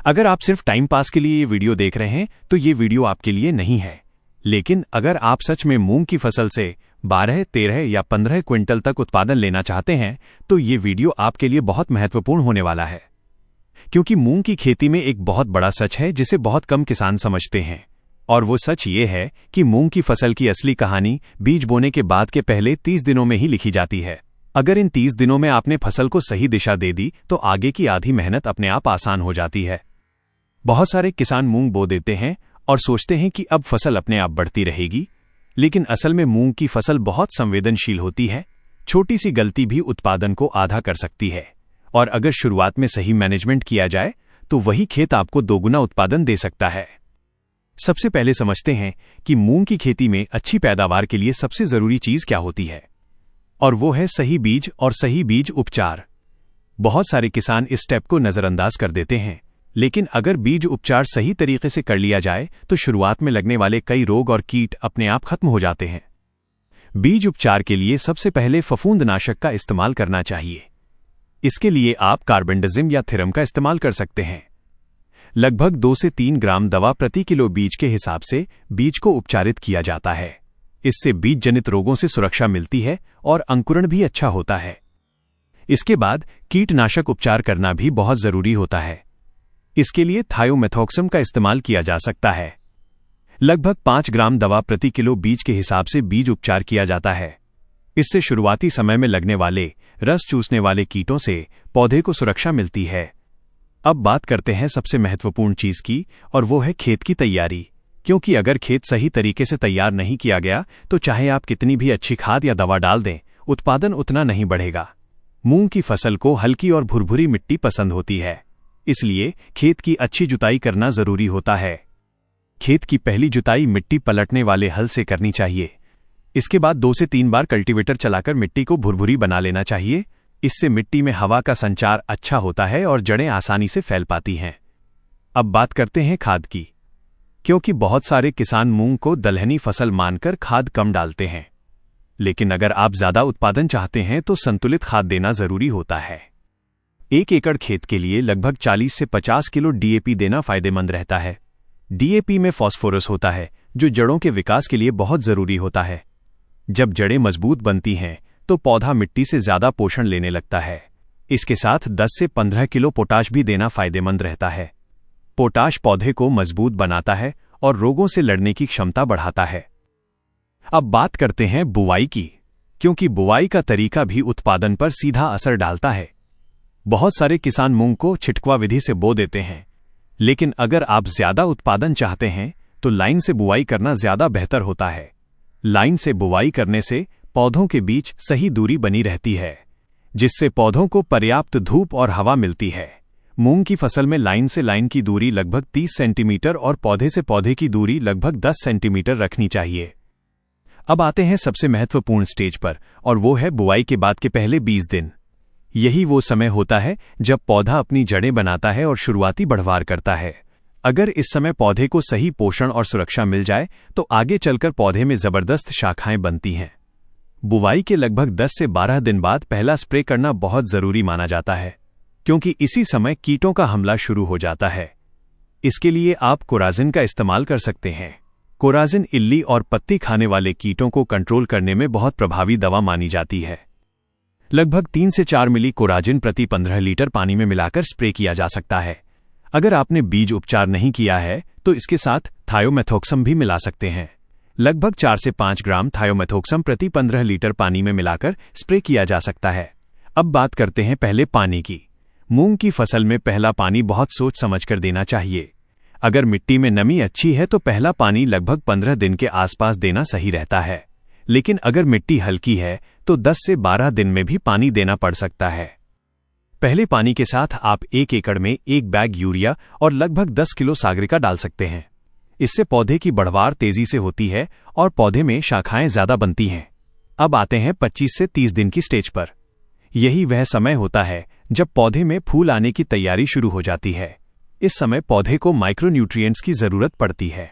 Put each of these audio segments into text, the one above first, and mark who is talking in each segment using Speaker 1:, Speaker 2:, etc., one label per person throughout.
Speaker 1: अगर आप सिर्फ टाइम पास के लिए ये वीडियो देख रहे हैं तो ये वीडियो आपके लिए नहीं है। लेकिन अगर आप सच में मूंग की फसल से 12, 13 या 15 क्विंटल तक उत्पादन लेना चाहते हैं तो ये वीडियो आपके लिए बहुत महत्वपूर्ण होने वाला है। क्योंकि मूंग की खेती में एक बहुत बड़ा सच है जिसे बहुत कम किसान समझते हैं, और वो सच ये है कि मूंग की फसल की असली कहानी बीज बोने के बाद के पहले 30 दिनों में ही लिखी जाती है। अगर इन 30 दिनों में आपने फसल को सही दिशा दे दी तो आगे की आधी मेहनत अपने आप आसान हो जाती है। बहुत सारे किसान मूंग बो देते हैं और सोचते हैं कि अब फसल अपने आप बढ़ती रहेगी, लेकिन असल में मूंग की फसल बहुत संवेदनशील होती है। छोटी सी गलती भी उत्पादन को आधा कर सकती है, और अगर शुरुआत में सही मैनेजमेंट किया जाए तो वही खेत आपको दोगुना उत्पादन दे सकता है। सबसे पहले समझते हैं कि मूंग की खेती में अच्छी पैदावार के लिए सबसे जरूरी चीज क्या होती है, और वो है सही बीज और सही बीज उपचार। बहुत सारे किसान इस स्टेप को नजरअंदाज कर देते हैं, लेकिन अगर बीज उपचार सही तरीके से कर लिया जाए तो शुरुआत में लगने वाले कई रोग और कीट अपने आप खत्म हो जाते हैं। बीज उपचार के लिए सबसे पहले फफूंदनाशक का इस्तेमाल करना चाहिए। इसके लिए आप कार्बेंडाजिम या थिरम का इस्तेमाल कर सकते हैं। लगभग 2 से 3 ग्राम दवा प्रति किलो बीज के हिसाब से बीज को उपचारित किया जाता है। इससे बीज जनित रोगों से सुरक्षा मिलती है और अंकुरण भी अच्छा होता है। इसके बाद कीटनाशक उपचार करना भी बहुत जरूरी होता है। इसके लिए थायोमेथोक्सम का इस्तेमाल किया जा सकता है। लगभग 5 ग्राम दवा प्रति किलो बीज के हिसाब से बीज उपचार किया जाता है। इससे शुरुआती समय में लगने वाले रस चूसने वाले कीटों से पौधे को सुरक्षा मिलती है। अब बात करते हैं सबसे महत्वपूर्ण चीज की, और वो है खेत की तैयारी। क्योंकि अगर खेत सही तरीके से तैयार नहीं किया गया तो चाहे आप कितनी भी अच्छी खाद या दवा डाल दें, उत्पादन उतना नहीं बढ़ेगा। मूंग की फसल को हल्की और भुरभुरी मिट्टी पसंद होती है, इसलिए खेत की अच्छी जुताई करना जरूरी होता है। खेत की पहली जुताई मिट्टी पलटने वाले हल से करनी चाहिए। इसके बाद 2 से 3 बार कल्टीवेटर चलाकर मिट्टी को भुरभुरी बना लेना चाहिए। इससे मिट्टी में हवा का संचार अच्छा होता है और जड़ें आसानी से फैल पाती हैं। अब बात करते हैं खाद की। क्योंकि बहुत सारे किसान मूंग को दलहनी फसल मानकर खाद कम डालते हैं, लेकिन अगर आप ज्यादा उत्पादन चाहते हैं तो संतुलित खाद देना जरूरी होता है। 1 एकड़ खेत के लिए लगभग 40 से 50 किलो डीएपी देना फायदेमंद रहता है। डीएपी में फास्फोरस होता है जो जड़ों के विकास के लिए बहुत जरूरी होता है। जब जड़ें मजबूत बनती हैं तो पौधा मिट्टी से ज्यादा पोषण लेने लगता है। इसके साथ 10 से 15 किलो पोटाश भी देना फायदेमंद रहता है। पोटाश पौधे को मजबूत बनाता है और रोगों से लड़ने की क्षमता बढ़ाता है। अब बात करते हैं बुवाई की, क्योंकि बुवाई का तरीका भी उत्पादन पर सीधा असर डालता है। बहुत सारे किसान मूंग को छिटकुआ विधि से बो देते हैं, लेकिन अगर आप ज्यादा उत्पादन चाहते हैं तो लाइन से बुवाई करना ज्यादा बेहतर होता है। लाइन से बुवाई करने से पौधों के बीच सही दूरी बनी रहती है, जिससे पौधों को पर्याप्त धूप और हवा मिलती है। मूंग की फसल में लाइन से लाइन की दूरी लगभग 30 सेंटीमीटर और पौधे से पौधे की दूरी लगभग 10 सेंटीमीटर रखनी चाहिए। अब आते हैं सबसे महत्वपूर्ण स्टेज पर, और वो है बुवाई के बाद के पहले 20 दिन। यही वो समय होता है जब पौधा अपनी जड़ें बनाता है और शुरुआती बढ़वार करता है। अगर इस समय पौधे को सही पोषण और सुरक्षा मिल जाए तो आगे चलकर पौधे में जबरदस्त शाखाएं बनती हैं। बुवाई के लगभग 10 से 12 दिन बाद पहला स्प्रे करना बहुत जरूरी माना जाता है, क्योंकि इसी समय कीटों का हमला शुरू हो जाता है। इसके लिए आप कोराजिन का इस्तेमाल कर सकते हैं। कोराजिन इल्ली और पत्ती खाने वाले कीटों को कंट्रोल करने में बहुत प्रभावी दवा मानी जाती है। लगभग 3 से 4 मिली कोराजिन प्रति 15 लीटर पानी में मिलाकर स्प्रे किया जा सकता है। अगर आपने बीज उपचार नहीं किया है तो इसके साथ थायोमेथोक्सम भी मिला सकते हैं। लगभग 4 से 5 ग्राम थायोमेथोक्सम प्रति 15 लीटर पानी में मिलाकर स्प्रे किया जा सकता है। अब बात करते हैं पहले पानी की। मूंग की फसल में पहला पानी बहुत सोच समझ कर देना चाहिए। अगर मिट्टी में नमी अच्छी है तो पहला पानी लगभग 15 दिन के आसपास देना सही रहता है, लेकिन अगर मिट्टी हल्की है तो 10 से 12 दिन में भी पानी देना पड़ सकता है। पहले पानी के साथ आप 1 एकड़ में 1 बैग यूरिया और लगभग 10 किलो सागरिका डाल सकते हैं। इससे पौधे की बढ़वार तेजी से होती है और पौधे में शाखाएं ज्यादा बनती हैं। अब आते हैं 25 से 30 दिन की स्टेज पर। यही वह समय होता है जब पौधे में फूल आने की तैयारी शुरू हो जाती है। इस समय पौधे को माइक्रोन्यूट्रिएंट्स की जरूरत पड़ती है,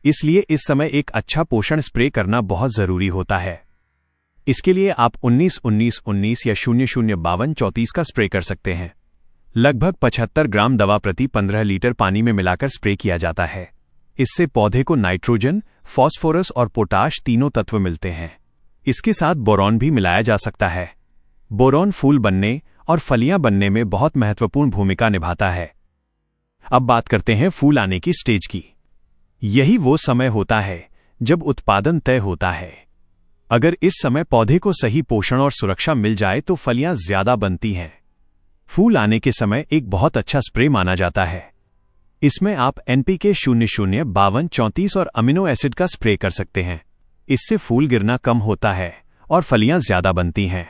Speaker 1: इसलिए इस समय एक अच्छा पोषण स्प्रे करना बहुत जरूरी होता है। इसके लिए आप 19-19-19 या 00-52-34 का स्प्रे कर सकते हैं। लगभग 75 ग्राम दवा प्रति 15 लीटर पानी में मिलाकर स्प्रे किया जाता है। इससे पौधे को नाइट्रोजन, फास्फोरस और पोटाश तीनों तत्व मिलते हैं। इसके साथ बोरॉन भी मिलाया जा सकता है। बोरॉन फूल बनने और फलियां बनने में बहुत महत्वपूर्ण भूमिका निभाता है। अब बात करते हैं फूल आने की स्टेज की। यही वो समय होता है जब उत्पादन तय होता है। अगर इस समय पौधे को सही पोषण और सुरक्षा मिल जाए तो फलियां ज्यादा बनती हैं। फूल आने के समय एक बहुत अच्छा स्प्रे माना जाता है। इसमें आप NPK 00, 52, 34 और अमीनो एसिड का स्प्रे कर सकते हैं। इससे फूल गिरना कम होता है और फलियां ज्यादा बनती हैं।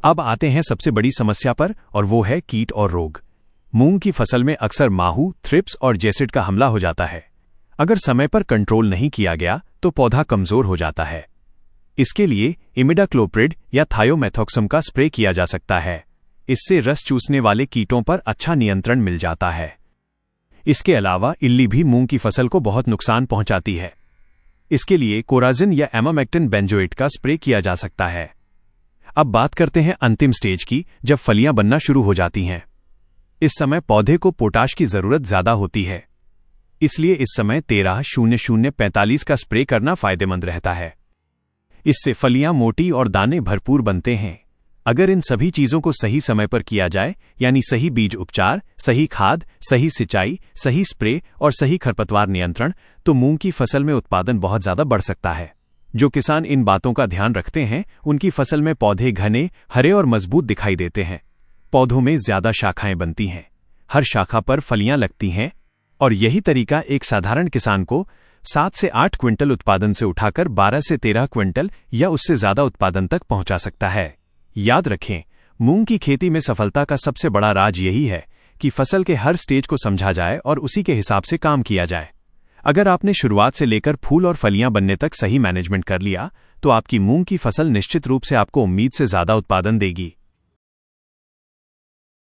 Speaker 1: अब आते हैं सबसे बड़ी समस्या पर, और वो है कीट और रोग। मूंग की फसल में अक्सर माहू, थ्रिप्स और जैसिड का हमला हो जाता है। अगर समय पर कंट्रोल नहीं किया गया तो पौधा कमजोर हो जाता है। इसके लिए इमिडाक्लोप्रिड या थायोमेथोक्सम का स्प्रे किया जा सकता है। इससे रस चूसने वाले कीटों पर अच्छा नियंत्रण मिल जाता है। इसके अलावा इल्ली भी मूंग की फसल को बहुत नुकसान पहुंचाती है। इसके लिए कोराजिन या एमामेक्टिन बेंजोएट का स्प्रे किया जा सकता है। अब बात करते हैं अंतिम स्टेज की, जब फलियां बनना शुरू हो जाती हैं। इस समय पौधे को पोटाश की जरूरत ज्यादा होती है। इसलिए इस समय 13-00-45 का स्प्रे करना फायदेमंद रहता है। इससे फलियां मोटी और दाने भरपूर बनते हैं। अगर इन सभी चीजों को सही समय पर किया जाए, यानी सही बीज उपचार, सही खाद, सही सिंचाई, सही स्प्रे और सही खरपतवार नियंत्रण, तो मूंग की फसल में उत्पादन बहुत ज्यादा बढ़ सकता है। जो किसान इन बातों का ध्यान रखते हैं, उनकी फसल में पौधे घने, हरे और मजबूत दिखाई देते हैं। पौधों में ज्यादा शाखाएं बनती हैं, हर शाखा पर फलियां लगती हैं, और यही तरीका एक साधारण किसान को 7 से 8 क्विंटल उत्पादन से उठाकर 12 से 13 क्विंटल या उससे ज्यादा उत्पादन तक पहुंचा सकता है। याद रखें, मूंग की खेती में सफलता का सबसे बड़ा राज यही है कि फसल के हर स्टेज को समझा जाए और उसी के हिसाब से काम किया जाए। अगर आपने शुरुआत से लेकर फूल और फलियां बनने तक सही मैनेजमेंट कर लिया, तो आपकी मूंग की फसल निश्चित रूप से आपको उम्मीद से ज्यादा उत्पादन देगी।